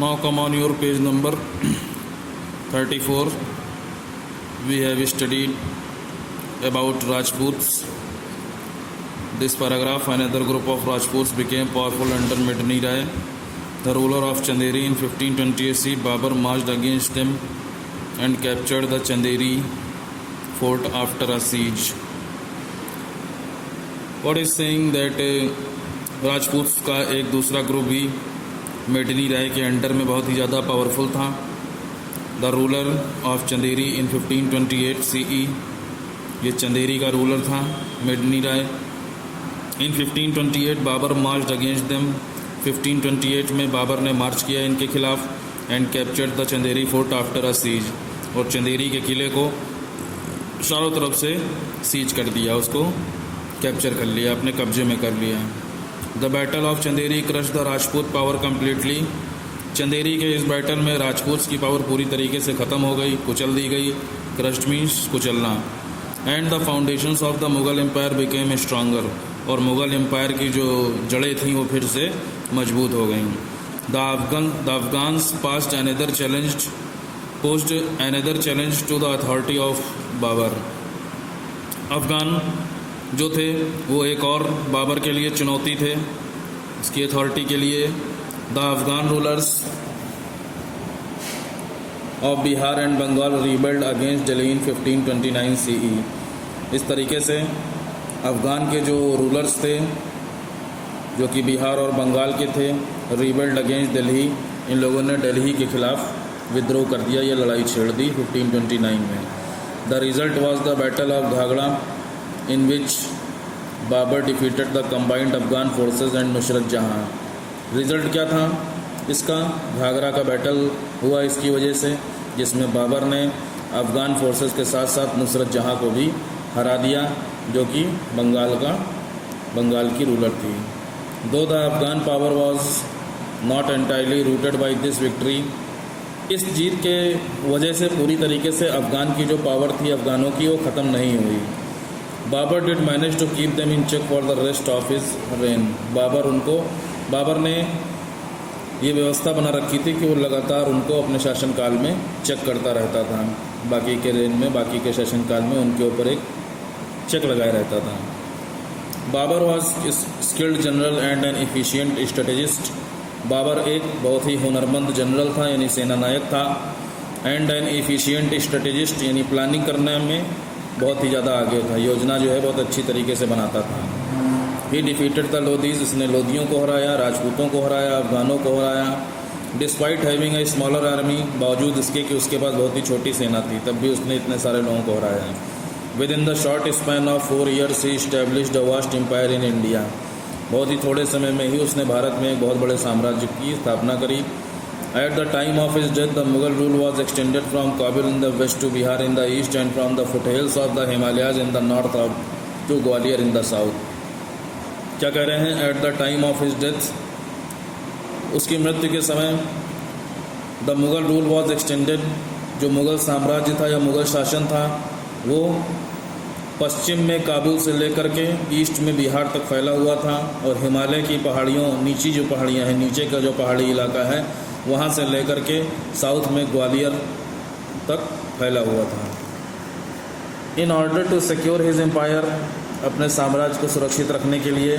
Now come on your page number 34. We have studied about Rajputs. This paragraph, another group of Rajputs became powerful under Medini Rai, the ruler of Chanderi. In 1528 CE, Babur marched against them and captured the Chanderi fort after a siege. What is saying that Rajput का एक दूसरा group भी मेदिनी राय के under में बहुत ही ज़्यादा powerful था. The ruler of Chanderi in 1528 CE, ये चंदेरी का रूलर था Medini Rai. In 1528 Babur march against them. 1528 में बाबर ने मार्च किया इनके खिलाफ and captured the Chanderi fort after a siege, और चंदेरी के किले को चारों तरफ से सीज कर दिया, उसको कैप्चर कर लिया, अपने कब्जे में कर लिया. The battle of Chanderi crush the Rajput power completely. Chanderi के इस बैटल में राजपूत की पावर पूरी तरीके से ख़त्म हो गई, कुचल दी गई. क्रश्ड मीन्स कुचलना. And the foundations of the Mughal empire became stronger, और मुगल एम्पायर की जो जड़ें थीं वो फिर से मजबूत हो गईं. The Afghans posed another challenge to the authority of Babur. अफगान जो थे वो एक और बाबर के लिए चुनौती थे, इसकी अथॉरिटी के लिए. The Afghan rulers of Bihar and Bengal rebelled against Delhi in 1529 CE. इस तरीके से अफगान के जो रूलर्स थे जो कि बिहार और बंगाल के थे, रिबेल्ड अगेंस्ट दिल्ली, इन लोगों ने दिल्ली के खिलाफ विद्रोह कर दिया, ये लड़ाई छेड़ दी 1529 में. The result was the battle of Ghaghra in which Babur defeated the combined Afghan forces and Nusrat Jahan. Result क्या था इसका? घाघरा का बैटल हुआ इसकी वजह से, जिसमें बाबर ने अफगान फोर्सेस के साथ साथ नुसरत जहाँ को भी हरा दिया, जो कि बंगाल की रूलर थी. दो the Afghan power was not entirely rooted by this victory. इस जीत के वजह से पूरी तरीके से अफगान की जो पावर थी अफगानों की, वो ख़त्म नहीं हुई. Babur did manage to keep them in check for the rest of his reign. Babur ने ये व्यवस्था बना रखी थी कि वो लगातार उनको अपने शासनकाल में चेक करता रहता था. बाकी के रेन में, बाकी के शासनकाल में उनके ऊपर एक चेक लगाया रहता था. Babur was skilled general and an efficient strategist. Babur एक बहुत ही हुनरमंद जनरल था, यानी सेना नायक था. एंड एन एफिशिएंट स्ट्रेटेजिस्ट, यानी प्लानिंग करने में बहुत ही ज़्यादा आगे था, योजना जो है बहुत अच्छी तरीके से बनाता था. ही डिफीटेड द लोधीज. इसने लोधियों को हराया, राजपूतों को हराया, अफगानों को हराया. Despite having a smaller army, बावजूद इसके कि उसके पास बहुत ही छोटी सेना थी, तब भी उसने इतने सारे लोगों को हराया. Within the short span of 4 years he established a vast empire in India. बहुत ही थोड़े समय में ही उसने भारत में एक बहुत बड़े साम्राज्य की स्थापना करी. At the time of his death, the Mughal rule was extended from Kabul in the west to Bihar in the east and from the foothills of the Himalayas in the north to Gwalior in the south. क्या कह रहे हैं? At the time of his death, उसकी मृत्यु के समय the Mughal rule was extended, जो मुग़ल साम्राज्य था या मुग़ल शासन था वो पश्चिम में काबुल से लेकर के ईस्ट में बिहार तक फैला हुआ था, और हिमालय की पहाड़ियों, नीची जो पहाड़ियाँ हैं, नीचे का जो पहाड़ी इलाका है वहाँ से लेकर के साउथ में ग्वालियर तक फैला हुआ था. In order to secure his empire, अपने साम्राज्य को सुरक्षित रखने के लिए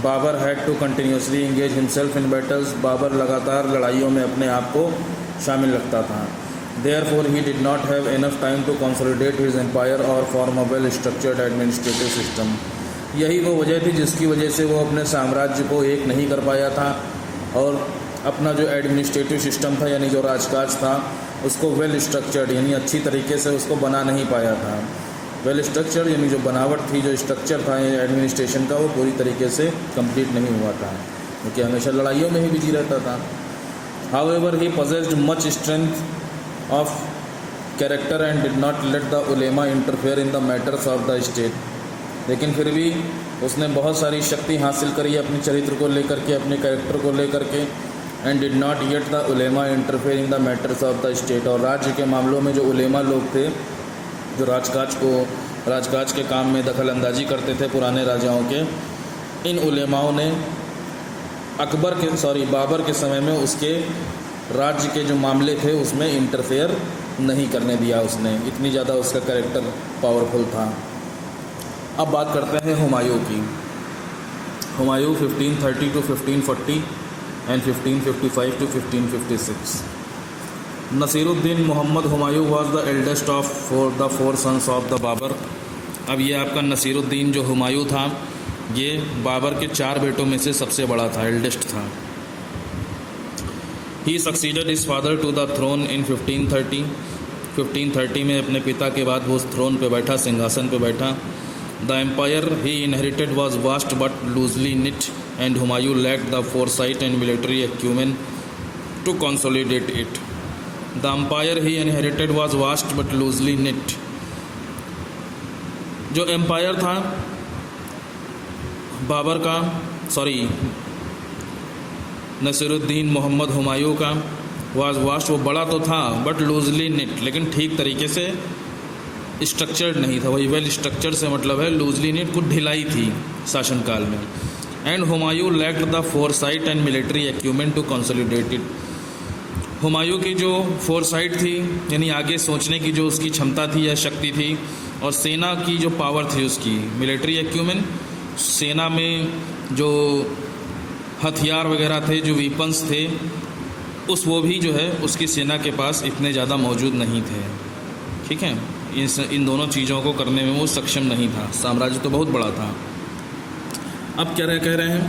Babur had to continuously engage himself in battles. Babur लगातार लड़ाइयों में अपने आप को शामिल रखता था. Therefore he did not have enough time to consolidate his empire और form a well structured administrative system. यही वो वजह थी जिसकी वजह से वो अपने साम्राज्य को एक नहीं कर पाया था, और अपना जो एडमिनिस्ट्रेटिव सिस्टम था यानी जो राजकाज था उसको वेल स्ट्रक्चर्ड यानी अच्छी तरीके से उसको बना नहीं पाया था. वेल स्ट्रक्चर्ड यानी जो बनावट थी, जो स्ट्रक्चर था एडमिनिस्ट्रेशन का, वो पूरी तरीके से कंप्लीट नहीं हुआ था, क्योंकि हमेशा लड़ाइयों में ही बिजी रहता था. However he possessed much strength of character and did not let the Ulema interfere in the matters of the state. लेकिन फिर भी उसने बहुत सारी शक्ति हासिल करी अपने चरित्र को लेकर के, अपने कैरेक्टर को लेकर के. And did not yet the Ulema interfere in the matters of the state. और राज्य के मामलों में जो उलेमा लोग थे, जो राजकाज के काम में दखल अंदाजी करते थे पुराने राजाओं के, इन उलेमाओं ने बाबर के समय में उसके राज्य के जो मामले थे उसमें इंटरफेयर नहीं करने दिया उसने, इतनी ज़्यादा उसका कैरेक्टर पावरफुल था। अब बात करते हैं हुमायूं की। Humayun 1530 to 1540 and 1555 to 1556। Naseeruddin Mohammad Humayun was the eldest of the four sons of the Babar. अब ये आपका नसीरुद्दीन जो हुमायूं था ये बाबर के 4 बेटों में से सबसे बड़ा था, एल्डेस्ट था। He succeeded his father to the throne in 1530। 1530 में अपने पिता के बाद वो थ्रोन पे बैठा, सिंहासन पे बैठा। The empire he inherited was vast but loosely knit and Humayun lacked the foresight and military acumen to consolidate it. The empire he inherited was vast but loosely knit. जो एम्पायर था बाबर का, नसीरुद्दीन मोहम्मद हुमायूं का, वास्ट वो बड़ा तो था बट लूजली निट, लेकिन ठीक तरीके से स्ट्रक्चर्ड नहीं था। वही वेल स्ट्रक्चर्ड से मतलब है लूजली निट, कुछ ढिलाई थी शासनकाल में। And Humayun lacked the foresight and military acumen to consolidate it. Humayun की जो फोरसाइट थी यानी आगे सोचने की जो उसकी क्षमता थी या शक्ति थी, और सेना की जो पावर थी उसकी, मिलिट्री एक्यूपमेंट, सेना में जो हथियार वगैरह थे, जो वीपन्स थे, वो भी जो है उसकी सेना के पास इतने ज़्यादा मौजूद नहीं थे। ठीक है, इन दोनों चीज़ों को करने में वो सक्षम नहीं था। साम्राज्य तो बहुत बड़ा था। अब क्या कह रहे हैं,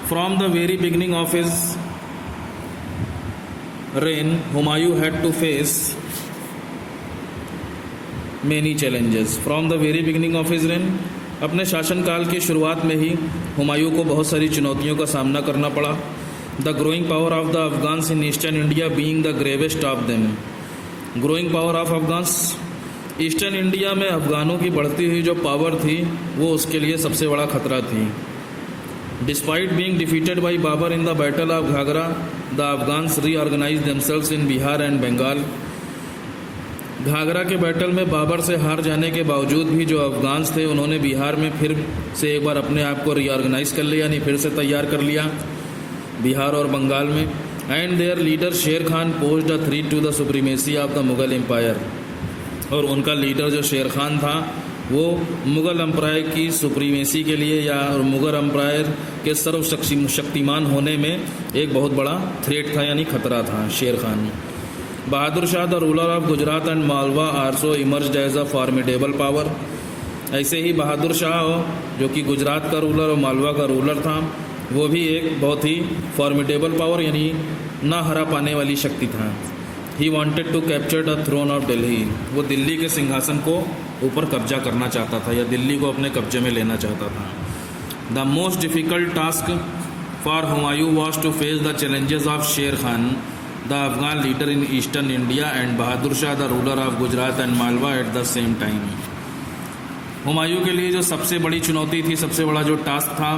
from the very beginning of his reign Humayun had to face many challenges. From the very beginning of his reign, अपने शासनकाल की शुरुआत में ही हुमायूं को बहुत सारी चुनौतियों का सामना करना पड़ा। The growing power of the Afghans in eastern India being the gravest of them. Growing power of Afghans, eastern India में अफगानों की बढ़ती हुई जो पावर थी वो उसके लिए सबसे बड़ा खतरा थी। Despite being defeated by Babur in the battle of Ghaghra, the Afghans reorganize themselves in Bihar and Bengal. Ghaghra के बैटल में बाबर से हार जाने के बावजूद भी जो अफगान्स थे उन्होंने बिहार में फिर से एक बार अपने आप को रीऑर्गेनाइज कर लिया, यानी फिर से तैयार कर लिया बिहार और बंगाल में। And their leader Sher Khan posed a threat to the supremacy of the Mughal empire. और उनका लीडर जो शेर खान था वो मुगल एम्पायर की सुप्रीमेसी के लिए या मुगल एम्पायर के सर्वशक्तिमान होने में एक बहुत बड़ा थ्रेट था, यानी खतरा था Sher Khan. Bahadur Shah the ruler of Gujarat and Malwa also emerged as a formidable power. ऐसे ही बहादुर शाह जो कि गुजरात का रूलर और मालवा का रूलर था वो भी एक बहुत ही फॉर्मिडेबल पावर यानी ना हरा पाने वाली शक्ति था। He wanted to capture the throne of Delhi. वो दिल्ली के सिंहासन को ऊपर कब्जा करना चाहता था या दिल्ली को अपने कब्जे में लेना चाहता था। The most difficult task for Humayun was to face the challenges of Sher Khan the Afghan leader in eastern India and Bahadur Shah the ruler of Gujarat and Malwa at the same time. Humayun के लिए जो सबसे बड़ी चुनौती थी, सबसे बड़ा जो टास्क था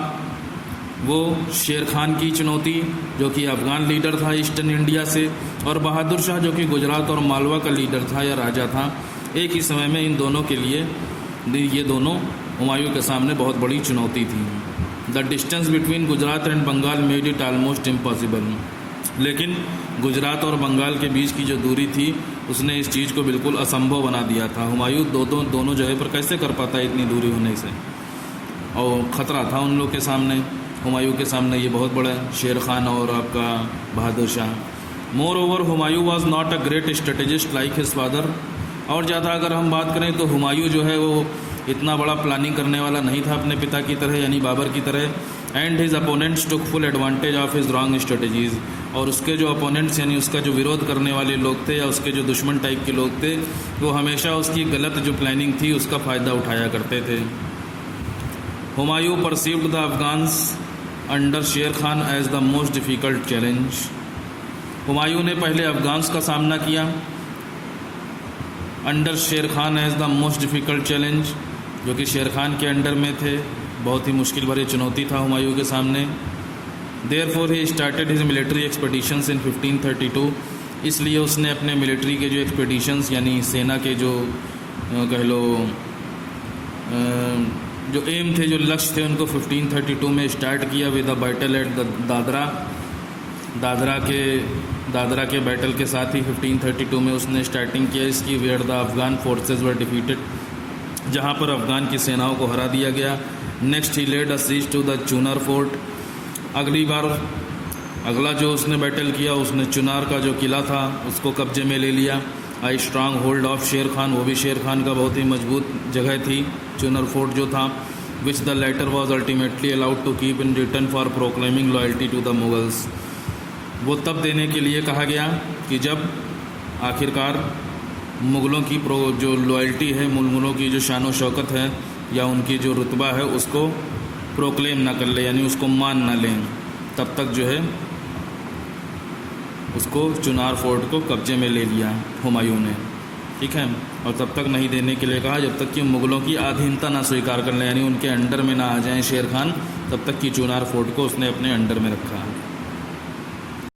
वो शेर खान की चुनौती जो कि अफगान लीडर था ईस्टर्न इंडिया से, और बहादुर शाह जो कि गुजरात और मालवा का लीडर था या राजा था। एक ही समय में इन दोनों के लिए ये दोनों हुमायूं के सामने बहुत बड़ी चुनौती थी। The distance between Gujarat and Bengal made it almost impossible. लेकिन गुजरात और बंगाल के बीच की जो दूरी थी उसने इस चीज़ को बिल्कुल असंभव बना दिया था। हुमायूं दोनों जगह पर कैसे कर पाता इतनी दूरी होने से, और ख़तरा था उन लोग के सामने, हुमायूं के सामने ये बहुत बड़ा शेर खान और आपका Bahadur Shah. Moreover Humayun was not a great strategist like his father. और ज़्यादा अगर हम बात करें तो हुमायूं जो है वो इतना बड़ा प्लानिंग करने वाला नहीं था अपने पिता की तरह यानी बाबर की तरह। And his opponents took full advantage of his wrong strategies. और उसके जो अपोनेंट्स यानी उसका जो विरोध करने वाले लोग थे या उसके जो दुश्मन टाइप के लोग थे वो हमेशा उसकी गलत जो प्लानिंग थी उसका फ़ायदा उठाया करते थे। Humayun perceived the Afghans under Sher Khan as the most difficult challenge. Humayun ने पहले अफगान्स का सामना किया under Sher Khan as the most difficult challenge, जो कि शेर खान के अंडर में थे। बहुत ही मुश्किल भरी चुनौती था हुमायूं के सामने। Therefore he started his military expeditions in 1532। इसलिए उसने अपने मिलिट्री के जो एक्सपेडिशंस यानी सेना के जो कह लो जो एम थे, जो लक्ष्य थे, उनको 1532 में स्टार्ट किया with the battle eight Dadra. Dadra के बैटल के साथ ही 1532 में उसने स्टार्टिंग किया इसकी, where the Afghan forces were defeated, जहाँ पर अफगान की सेनाओं को हरा दिया गया। Next he laid a siege to the Chunar fort. अगला जो उसने बैटल किया, उसने चुनार का जो किला था उसको कब्जे में ले लिया। आई strong hold of Sher Khan, वो भी शेर खान का बहुत ही मजबूत जगह थी चुनार फोर्ट जो था, which the latter was ultimately allowed to keep in return for proclaiming loyalty to the Mughals. वो तब देने के लिए कहा गया कि जब आखिरकार मुग़लों की जो लॉयल्टी है, मुग़लों की जो शान व शौकत है या उनकी जो रुतबा है उसको प्रोक्लेम ना कर ले, यानी उसको मान ना लें, तब तक जो है उसको चुनार फोर्ट को कब्जे में ले लिया हुमायूं ने, ठीक है। और तब तक नहीं देने के लिए कहा जब तक कि मुग़लों की अधीनता ना स्वीकार कर लें, यानी उनके अंडर में ना आ जाएं शेर खान, तब तक कि चुनार फोर्ट को उसने अपने अंडर में रखा।